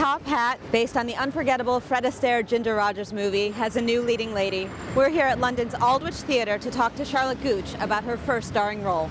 Top Hat, based on the unforgettable Fred Astaire Ginger Rogers movie, has a new leading lady. We're here at London's Aldwych Theatre to talk to Charlotte Gooch about her first starring role.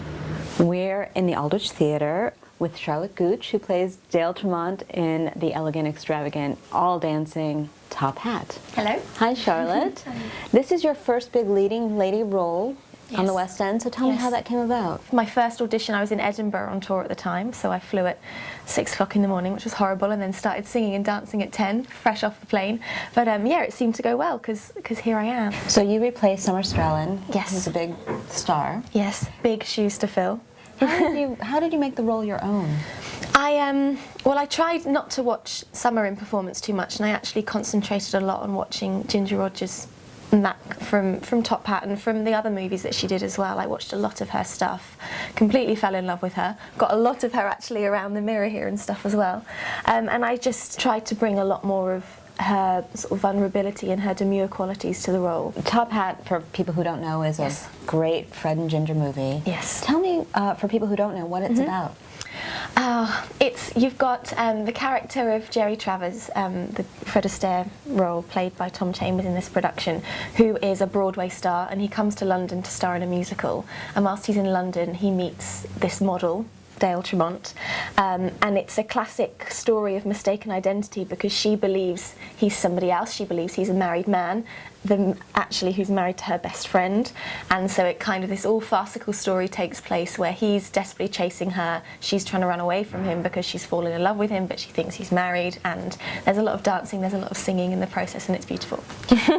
We're in the Aldwych Theatre with Charlotte Gooch, who plays Dale Tremont in the elegant, extravagant, all-dancing Top Hat. Hello. Hi, Charlotte. Hi. This is your first big leading lady role on the Yes. West End, so tell me how that came about. For my first audition, I was in Edinburgh on tour at the time, so I flew at 6 o'clock in the morning, which was horrible, and then started singing and dancing at 10, fresh off the plane. But yeah, it seemed to go well, because here I am. So you replaced Summer Strelin, Yes. who's a big star. Yes, big shoes to fill. How did you make the role your own? Well, I tried not to watch Summer in performance too much, and I actually concentrated a lot on watching Ginger Rogers and that from Top Hat and from the other movies that she did as well. I watched a lot of her stuff, completely fell in love with her, got a lot of her actually around the mirror here and stuff as well, and I just tried to bring a lot more of her sort of vulnerability and her demure qualities to the role. Top Hat, for people who don't know, is Yes. a great Fred and Ginger movie. Yes. Tell me, for people who don't know, what it's about. You've got the character of Jerry Travers, the Fred Astaire role played by Tom Chambers in this production, who is a Broadway star, and he comes to London to star in a musical. And whilst he's in London, he meets this model, Dale Tremont, and it's a classic story of mistaken identity, because she believes he's somebody else. She believes he's a married man, actually who's married to her best friend, and so it kind of, this all farcical story takes place where he's desperately chasing her, she's trying to run away from him because she's fallen in love with him, but she thinks he's married, and there's a lot of dancing, there's a lot of singing in the process, and it's beautiful.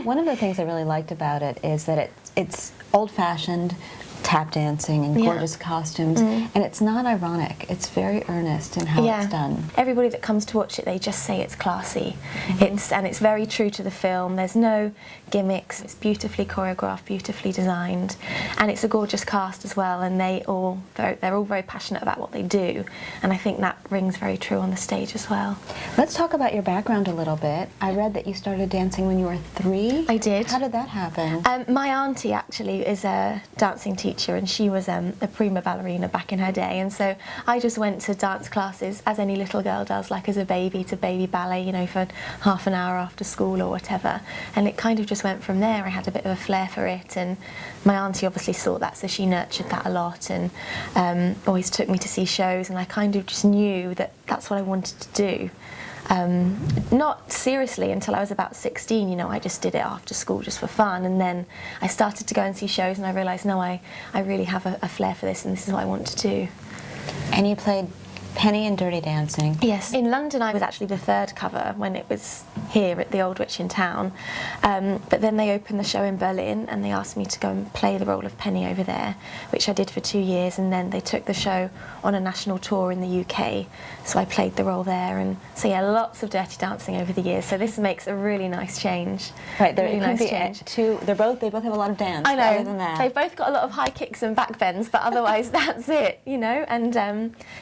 One of the things I really liked about it is that it's old-fashioned tap dancing and gorgeous costumes, and it's not ironic. It's very earnest in how it's done. Everybody that comes to watch it, they just say it's classy. It's very true to the film. There's no gimmicks. It's beautifully choreographed, beautifully designed, and it's a gorgeous cast as well. And they're all very passionate about what they do, and I think that rings very true on the stage as well. Let's talk about your background a little bit. I read that you started dancing when you were 3. I did. How did that happen? My auntie actually is a dancing teacher, and she was a prima ballerina back in her day, and so I just went to dance classes as any little girl does, like as a baby, to baby ballet, you know, for half an hour after school or whatever, and it kind of just went from there. I had a bit of a flair for it, and my auntie obviously saw that, so she nurtured that a lot, and always took me to see shows, and I kind of just knew that that's what I wanted to do. Not seriously until I was about 16, you know, I just did it after school just for fun, and then I started to go and see shows, and I realised, no, I really have a flair for this, and this is what I want to do. And you played Penny in Dirty Dancing. Yes. In London I was actually the 3rd cover when it was here at the Aldwych in town, but then they opened the show in Berlin and they asked me to go and play the role of Penny over there, which I did for 2 years, and then they took the show on a national tour in the UK, so I played the role there, and so yeah, lots of Dirty Dancing over the years, so this makes a really nice change. Right, really nice change. They both have a lot of dance. I know, other than that. they've both got a lot of high kicks and back bends, but otherwise that's it, you know, and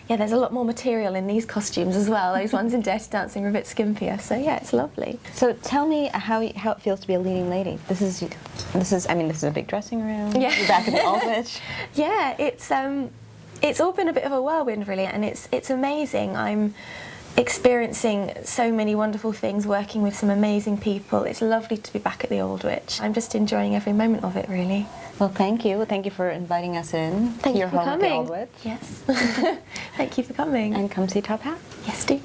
yeah, there's a lot more material in these costumes as well. Those ones in Dirty Dancing are a bit skimpier, so yeah, it's lovely. So tell me how it feels to be a leading lady. This is a big dressing room. Yeah. You're back at the Aldwych. Yeah, it's all been a bit of a whirlwind really, and it's amazing. I'm experiencing so many wonderful things, working with some amazing people. It's lovely to be back at the Aldwych. I'm just enjoying every moment of it, really. Well, thank you. Thank you for inviting us in to your home at the Aldwych. Yes. Thank you for coming. And come see Top Hat. Yes, do.